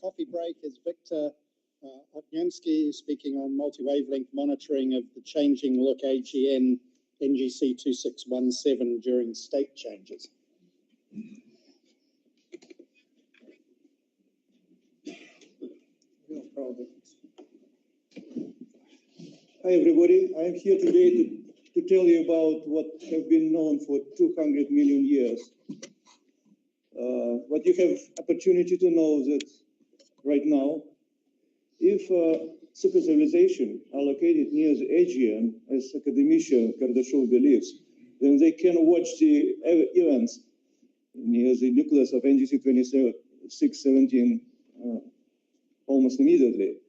coffee break is Victor Otniansky speaking on multi-wavelength monitoring of the changing look AGN NGC 2617 during state changes. Hi everybody, I am here today to tell you about what have been known for 200 million years. What you have opportunity to know that right now, if supercivilization are located near the AGN, as academician Kardashev believes, then they can watch the events near the nucleus of NGC 2617 almost immediately.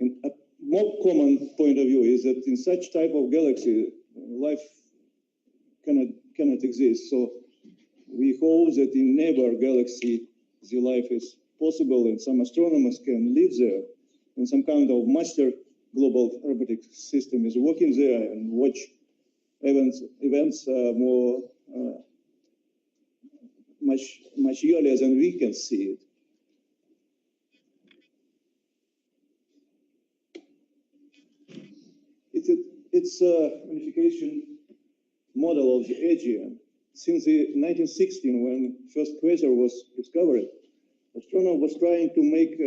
And a more common point of view is that in such type of galaxy, life cannot exist. So we hope that in neighbor galaxy, the life is possible and some astronomers can live there. And some kind of master global robotic system is working there and watch events more much earlier than we can see it. It's a unification model of the AGN. Since the 1916, when first quasar was discovered, astronomer was trying to make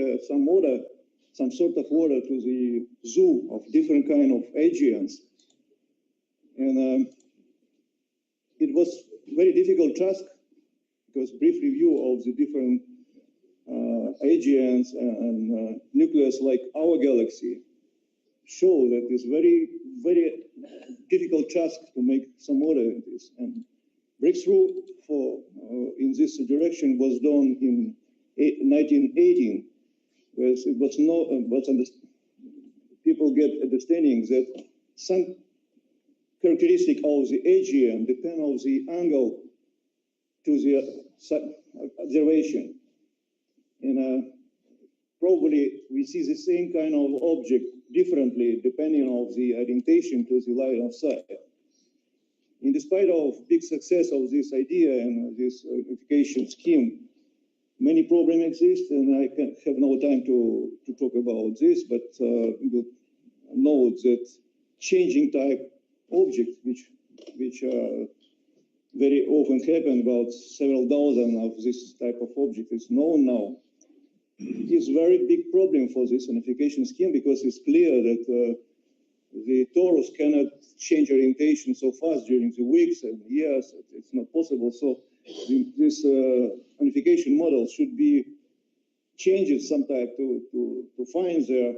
some sort of order to the zoo of different kind of AGNs. And it was a very difficult task because brief review of the different AGNs and nucleus like our galaxy show that it's very difficult task to make some order in this. And breakthrough in this direction was done in 1918, where it was people get understanding that some characteristic of the AGN depend on the angle to the observation. And probably we see the same kind of object differently depending on the orientation to the line of sight. In despite of big success of this idea and this unification scheme, many problems exist, and I have no time to talk about this, but you'll note that changing type objects, which very often happen, about several dozen of this type of object is known now, is a very big problem for this unification scheme because it's clear that the torus cannot change orientation so fast during the weeks and years. It's not possible. So this unification model should be changed sometime to find their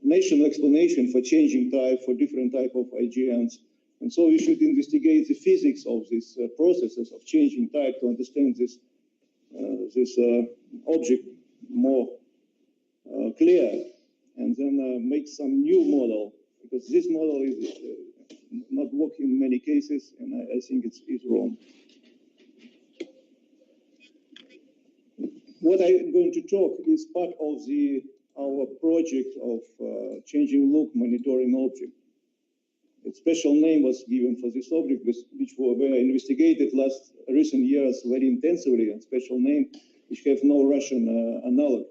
national explanation for changing type for different type of AGNs. And so we should investigate the physics of these processes of changing type to understand this object more clear, and then make some new model, because this model is not working in many cases, and I think it's wrong. What I'm going to talk is part of our project of changing look monitoring object. A special name was given for this object, which were investigated recent years very intensively, and special name which have no Russian analog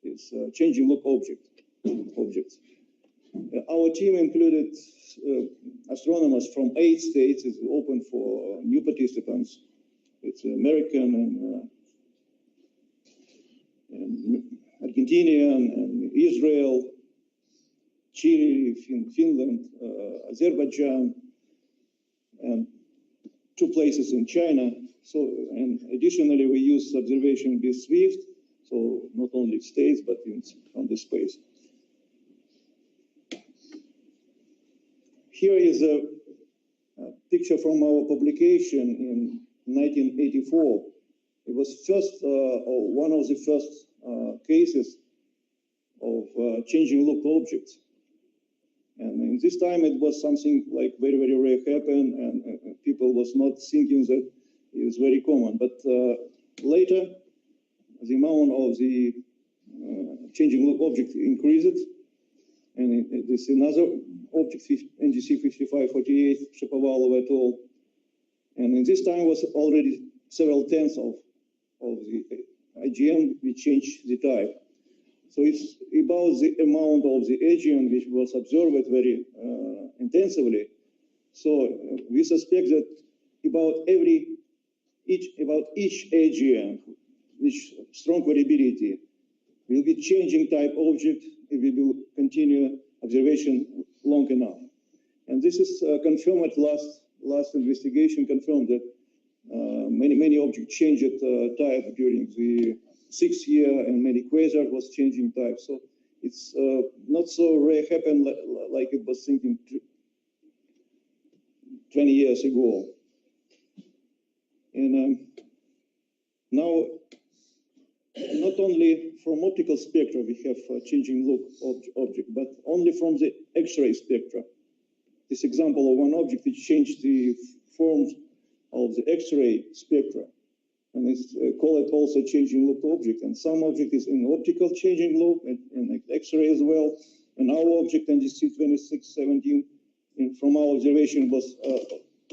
is changing look objects. Our team included astronomers from 8 states. It's open for new participants. It's American and Argentinian and Israel, Chile, Finland, Azerbaijan, and 2 places in China. So, and additionally, we use observation with SWIFT, so not only states, but on the space. Here is a picture from our publication in 1984. It was one of the first cases of changing look objects. And in this time, it was something like very rare happen, and people was not thinking that it was very common. But later, the amount of the changing look object increased, and this another object, NGC 5548, Shapovalov et al. And in this time was already several tenths of the IgN, we change the type. So it's about the amount of the AGN which was observed very intensively. So we suspect that about each AGN, which strong variability, will be changing type object if we will continue observation long enough. And this is confirmed at last investigation, confirmed that many objects changed type during the 6th year, and many quasars was changing type. So it's not so rare happen like it was thinking 20 years ago. And now, not only from optical spectra we have changing look object, but only from the X-ray spectra. This example of one object which changed the forms of the X-ray spectra, and it's called also changing look object. And some object is in optical changing look and X-ray as well. And our object NGC 2617, from our observation, was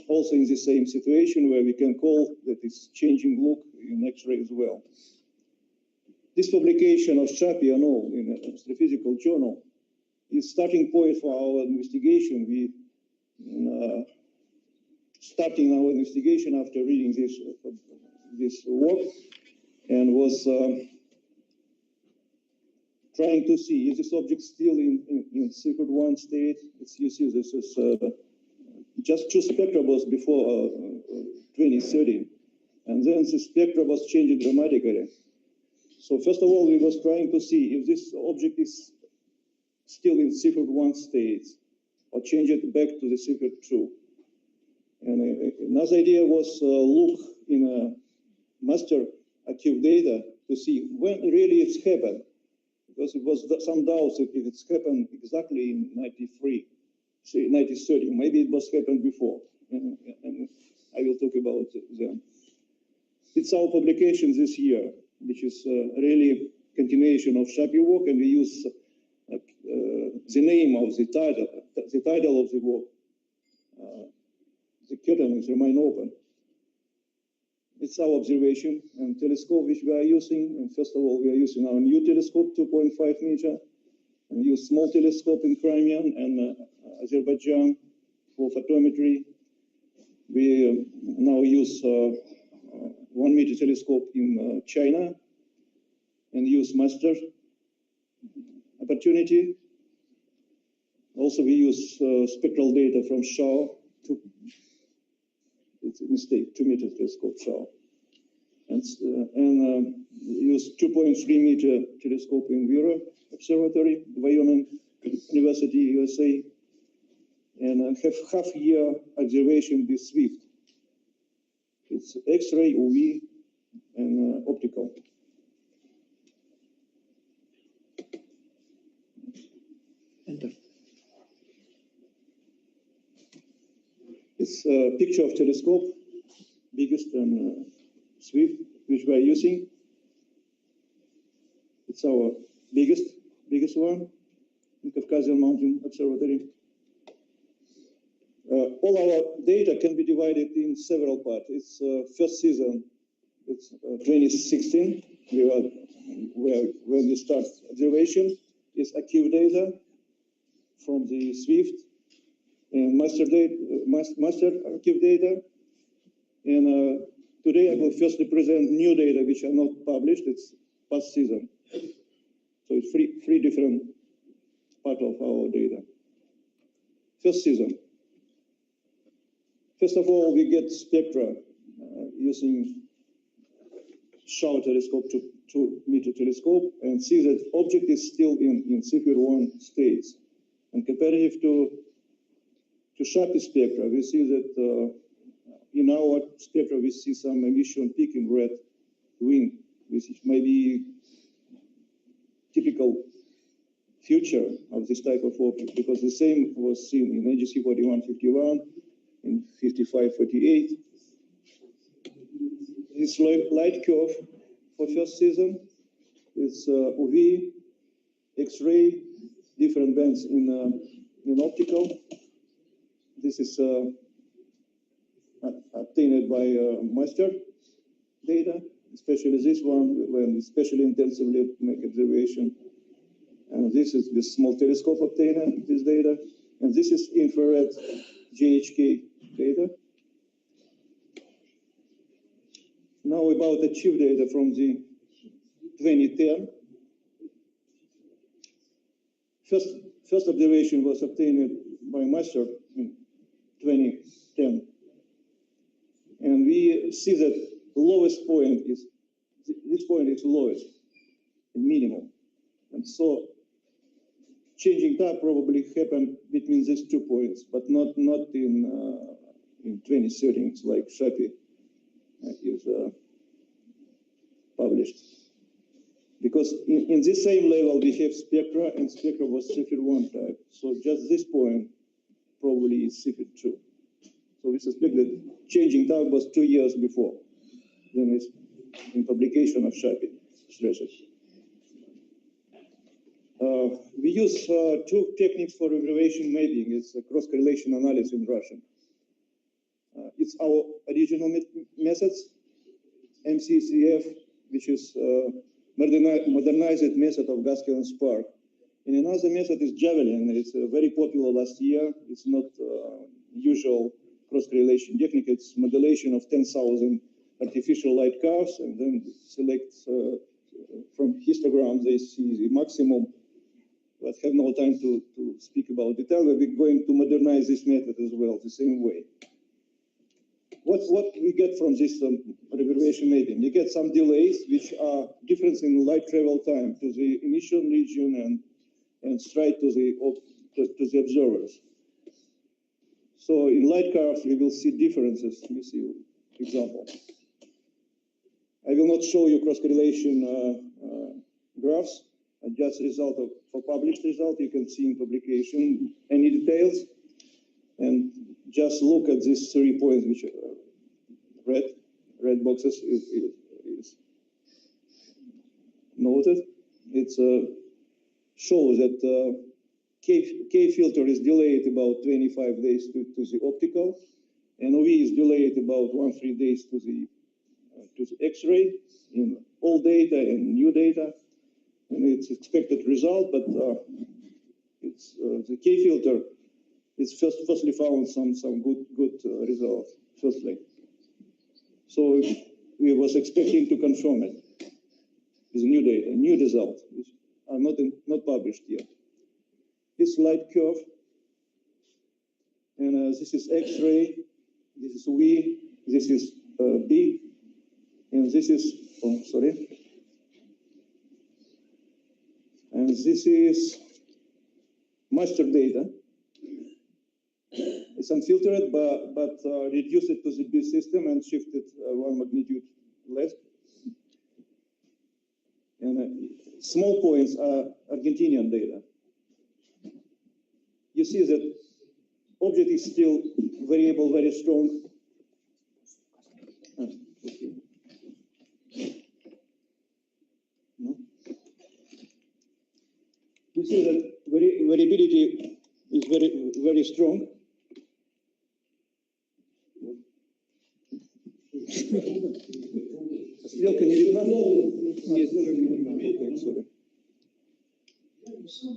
also in the same situation where we can call that it's changing look in X-ray as well. This publication of Shapi and all in a astrophysical journal is starting point for our investigation. We starting our investigation after reading this work, and was trying to see, is this object still in secret one state? You see, this is just 2 spectra was before 2013, and then the spectra was changing dramatically. So first of all, we was trying to see if this object is still in secret one state, or change it back to the secret 2. And another idea was look in a master active data to see when really it's happened, because it was some doubts if it's happened exactly in 93, say 1930, maybe it was happened before, and I will talk about them. It's our publication this year, which is really continuation of Shapi work, and we use the name of the title of the work. The curtain is remain open. It's our observation and telescope which we are using. And first of all, we are using our new telescope, 2.5 meter, and use small telescope in Crimea and Azerbaijan for photometry. We now use 1 meter telescope in China and use master opportunity. Also, we use spectral data from SHAO. It's a mistake, 2 meter telescope SHAO. And use 2.3 meter telescope in Vera Observatory, Wyoming University, USA. And have half-year observation with SWIFT. It's X-ray, UV, and optical. It's a picture of telescope, biggest and SWIFT, which we are using. It's our biggest one in Caucasian Mountain Observatory. All our data can be divided in several parts. It's first season, it's 2016, when we start observation. It's active data from the SWIFT and master active data. And today I will firstly present new data which are not published. It's past season. So it's three different part of our data. First season. First of all, we get spectra using SHAO telescope to 2 meter telescope and see that object is still in secret one states. And comparative to Shapi spectra, we see that in our spectra we see some emission peak in red wing, which may be typical future of this type of object, because the same was seen in NGC 4151, in 5548. This light curve for first season is UV, X-ray, different bands in optical. This is obtained by master data, especially this one, when especially intensively make observation. And this is the small telescope obtaining this data. And this is infrared GHK data. Now about achieved data from the 2010. First observation was obtained by master in 2010. And we see that the lowest point is, this point is lowest, minimum. And so changing type probably happened between these 2 points, but not in 20 settings like Shapi is published. Because in this same level we have spectra, and spectra was Cepheid 1 type. So just this point probably is Cepheid 2. So we suspect that changing type was 2 years before. Then it's in publication of Shapi stresses. We use 2 techniques for observation mapping. It's a cross-correlation analysis in Russian. It's our original methods, MCCF, which is modernized method of Gaskell and Spark. And another method is Javelin. It's very popular last year. It's not usual cross-correlation technique. It's modulation of 10,000 artificial light curves, and then select from histogram they see the maximum. But have no time to speak about detail. We're going to modernize this method as well, the same way. What we get from this observation mapping? You get some delays, which are difference in light travel time to the emission region and straight to the observers. So in light curves, we will see differences. You see example. I will not show you cross-correlation graphs. Just result for published result. You can see in publication any details, and just look at these 3 points, which are red boxes is noted. It shows that K filter is delayed about 25 days to the optical, and OV is delayed about 1-3 days to the X-ray in old data and new data. And it's expected result, but it's the K filter is firstly found some good results. Firstly, so we was expecting to confirm it with new data, new results, which are not published yet. This light curve, and this is X-ray, this is V, this is B, and this is and this is master data. It's unfiltered, but reduced it to the B system and shifted 1 magnitude left. And small points are Argentinian data. You see that object is still variable, very strong. Okay. No? You see that variability is very strong. Still, can you read that? Yes. Okay,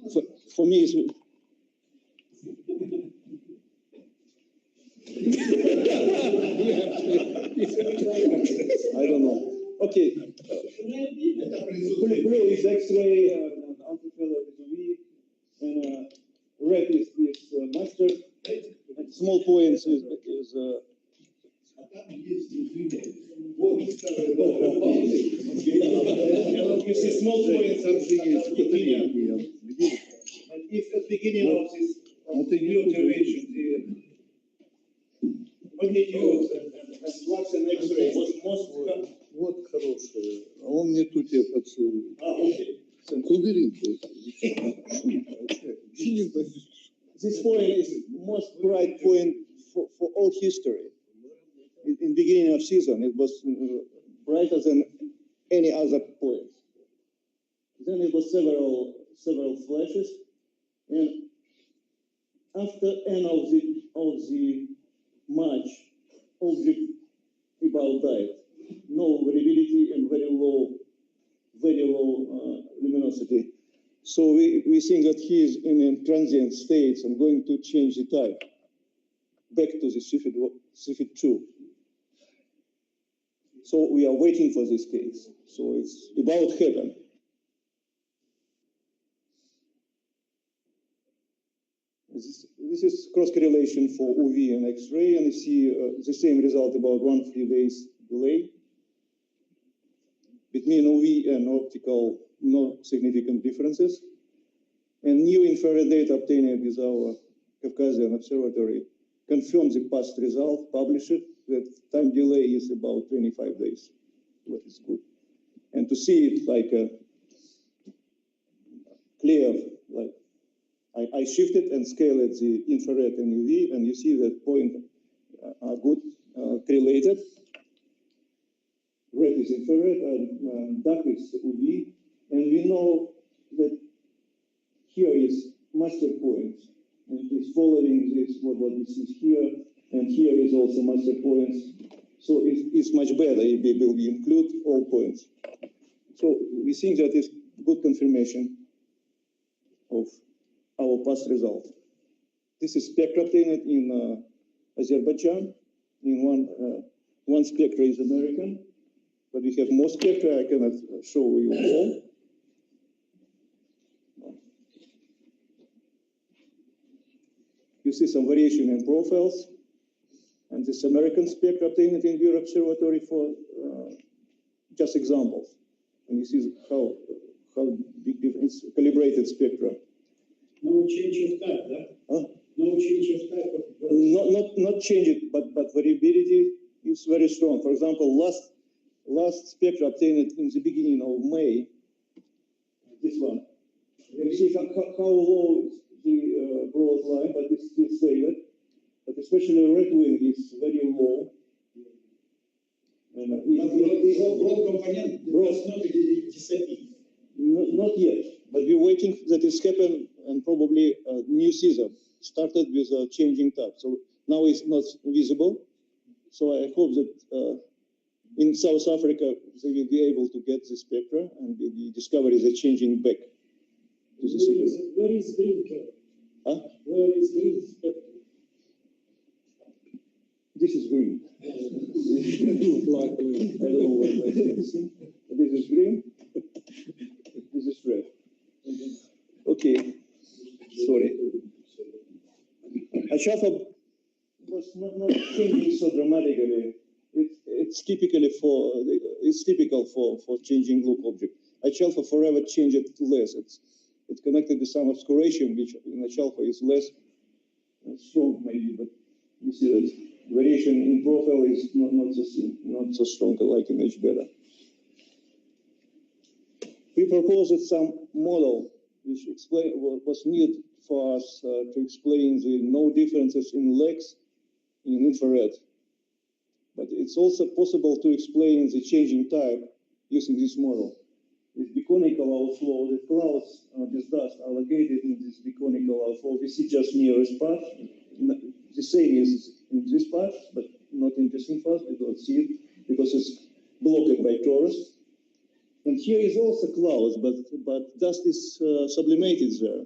sorry. For me, it's I don't know. Okay. Blue is X-ray, ultraviolet is UV, and red is master. And small points is you see small points, something is beginning. And if at the beginning of this new observation, the magnitude and flux and X-ray was most. Вот хорошее. А он мне тут я поцелую. Okay. Уберите. This point is most bright point for all history. In beginning of season, it was brighter than any other point. Then it was several flashes, and after end of the March, object about died. no variability and very low luminosity. So we think that he is in a transient state and going to change the type back to the Cepheid 2. So we are waiting for this case. So it's about to happen. This is cross-correlation for UV and X-ray, and you see the same result about 1-3 days delay. Between UV and optical, no significant differences. And new infrared data obtained with our Caucasian observatory confirms the past result, published it, that time delay is about 25 days, what is good. And to see it like a clear, like I shifted and scaled the infrared and UV, and you see that point are good correlated. Red is infrared and dark is UV, and we know that here is master point, and it's following this what we see here, and here is also master points. So it's much better if we will include all points. So we think that is good confirmation of our past result. This is spectra obtained in Azerbaijan. In one spectra is American, but we have more spectra. I cannot show you all. You see some variation in profiles. And this American spectra obtained in Bureau Observatory for just examples. And you see how big difference, calibrated spectra. No change of type, right? Huh? No change of type. Not change it, but variability is very strong. For example, last spectra obtained in the beginning of May, this one. You see how low the broad line, but it's still stable. But especially red wing is very low. And broad component does not disappear. Not yet, but we're waiting that it's happened, and probably a new season started with a changing type. So now it's not visible. So I hope that in South Africa they will be able to get the spectra and the discovery is changing back to the signal. Where is green curve? Huh? Where is green spectrum? This is green. I don't know what I see. This is green. This is red. Okay. Sorry. Alpha was not changing so dramatically. It's typical for changing look object. Alpha forever changed it less. It's connected to some obscuration, which in Alpha is less strong maybe, but you see that variation in profile is not so strong like in H-beta. We proposed some model which was needed for us to explain the no differences in legs in infrared. But it's also possible to explain the changing type using this model. With biconical outflow, the clouds, this dust are located in this biconical outflow. We see just nearest part. The same is in this part, but not in this part. We don't see it because it's blocked by torus. And here is also clouds, but dust is sublimated there.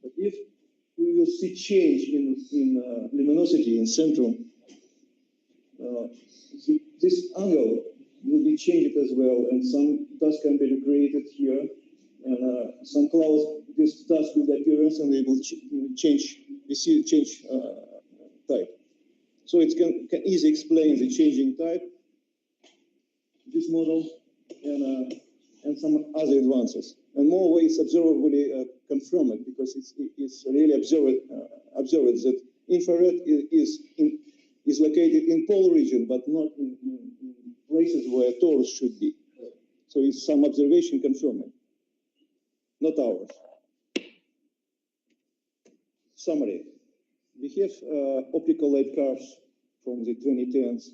But if we will see change in luminosity in centrum, this angle will be changed as well, and some dust can be recreated here, and some clouds, this dust will appear, and they will change. We see change type. So it can easily explain the changing type, this model, and some other advances. And more ways observably confirm it, because it's really observed that infrared is located in pole region, but not in places where torus should be. So it's some observation confirming, not ours. Summary. We have optical light curves from the 2010s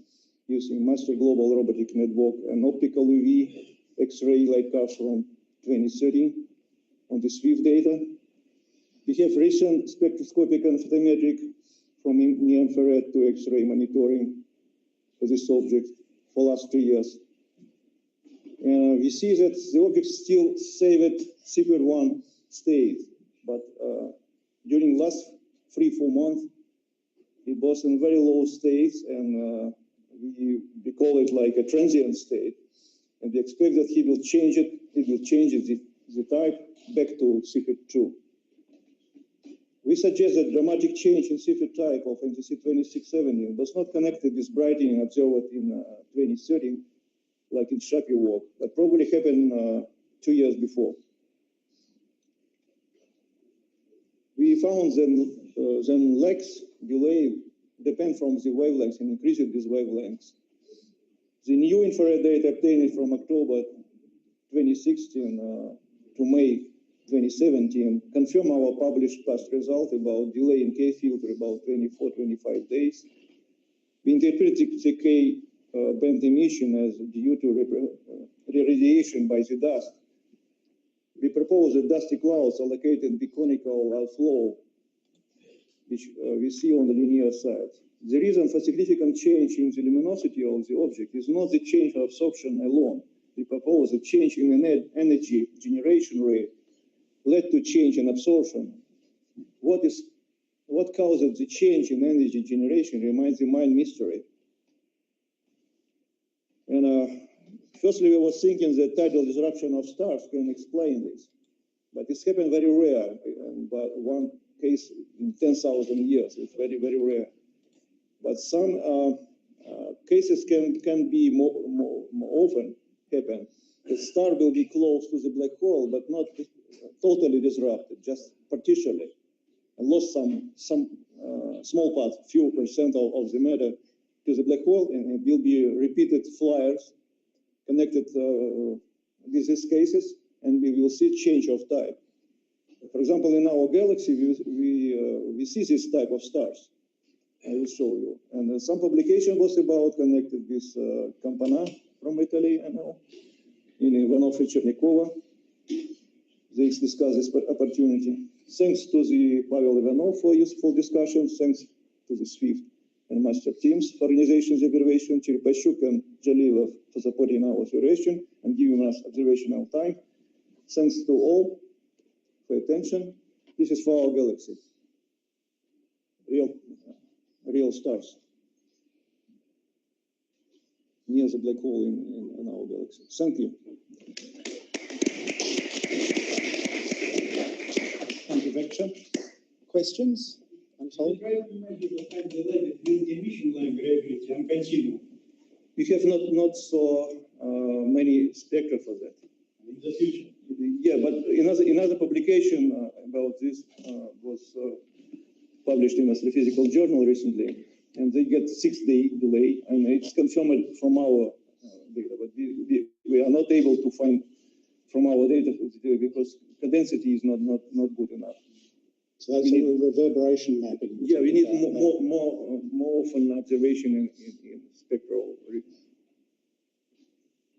using Master Global Robotic Network and optical UV X-ray light curves from 2013 on the SWIFT data. We have recent spectroscopic and photometric from near-infrared to X-ray monitoring for this object for last 3 years. We see that the object still saved secret 1 state, but during last 3-4 months, it was in very low states, and we call it like a transient state. And we expect that he will change it. It will change the type back to secret 2. We suggest that dramatic change in secret type of NGC 2670 was not connected with brightening observed in 2013, like in Shapi work, but probably happened 2 years before. We found then lags delay depend from the wavelengths and increases these wavelengths. The new infrared data obtained from October 2016 to May 2017 confirm our published past result about delay in K filter about 24-25 days. We interpreted the K band emission as due to radiation by the dust. We propose that dusty clouds are located in the conical outflow, which we see on the linear side. The reason for significant change in the luminosity of the object is not the change of absorption alone. We propose a change in energy generation rate led to change in absorption. What causes the change in energy generation remains the main mystery. And firstly, we were thinking that tidal disruption of stars can explain this, but it's happened very rare. But one case in 10,000 years, it's very, very rare. But some cases can be more often happen. The star will be close to the black hole, but not totally disrupted, just partially, and lost some small part, few percent of the matter to the black hole, and it will be repeated flyers connected with these cases, and we will see change of type. For example, in our galaxy, we see this type of stars. I will show you. And some publication was about connected with Campana from Italy, I know, in Ivanov and Chernikova. They discuss this opportunity. Thanks to the Pavel Ivanov for useful discussions. Thanks to the SWIFT and master teams for organization of the observation, Cherepashuk and Jalilov for supporting our observation and giving us observational time. Thanks to all for attention. This is for our galaxy. Real stars near the black hole in our galaxy. Thank you. Thank you, Victor. Questions? I'm told. Try to imagine the time delay between emission line gravity and continuum. We have not so many spectra for that. In the future. Yeah, but another publication about this was published in Astrophysical Journal recently, and they get 6-day delay, and it's confirmed from our data, but we are not able to find from our data because density is not good enough. So that's a reverberation mapping. Yeah, we need more often observation in spectral,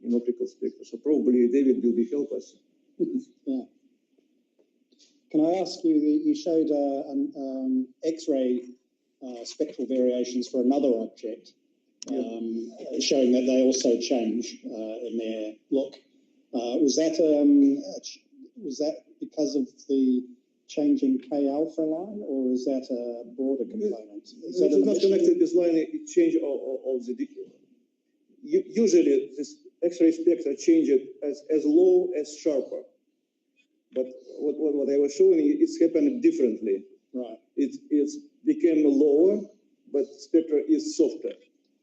in optical spectra. So probably David will help us. Yeah. Can I ask you, you showed X-ray spectral variations for another object, showing that they also change in their look. Was that because of the changing K alpha line, or is that a broader component? Is that not connected this line? It change of the usually this X-ray spectra change it as low as sharper. But what I was showing you, it's happened differently. Right. It's became lower, but spectra is softer.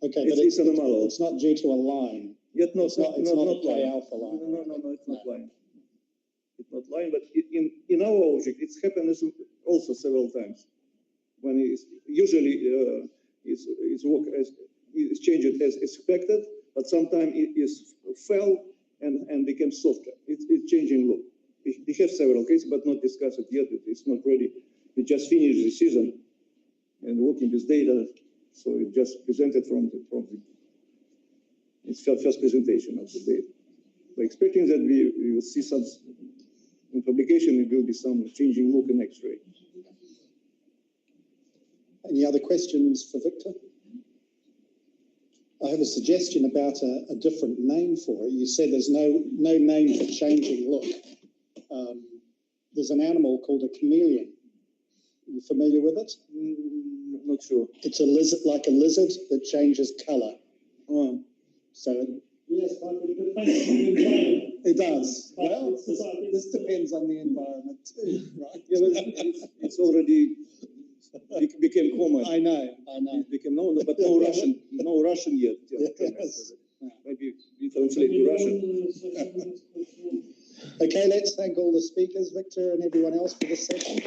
Okay, but it's anomalous. It's not due to a line. Yet It's not a K alpha line. No, it's not line. It's not line, but in our object, it's happened also several times. When it's usually it's changed as expected, but sometimes it is fell and became softer. It's changing look. We have several cases, but not discussed it yet. It's not ready. We just finished the season and working with data, so it just presented from the its first presentation of the data. We're expecting that we will see some in publication. It will be some changing look in X-ray. Any other questions for Victor? I have a suggestion about a different name for it. You said there's no name for changing look. There's an animal called a chameleon. Are you familiar with it? Not sure. It's a lizard, like a lizard that changes colour. Oh. So Yes, but it depends on the environment. it does. But Well, it's this depends on the environment too, right? Yeah, but it's already became common. I know. It became known, but no Russian yet. Yes. Maybe we translate to Russian. Okay, let's thank all the speakers, Victor and everyone else for this session.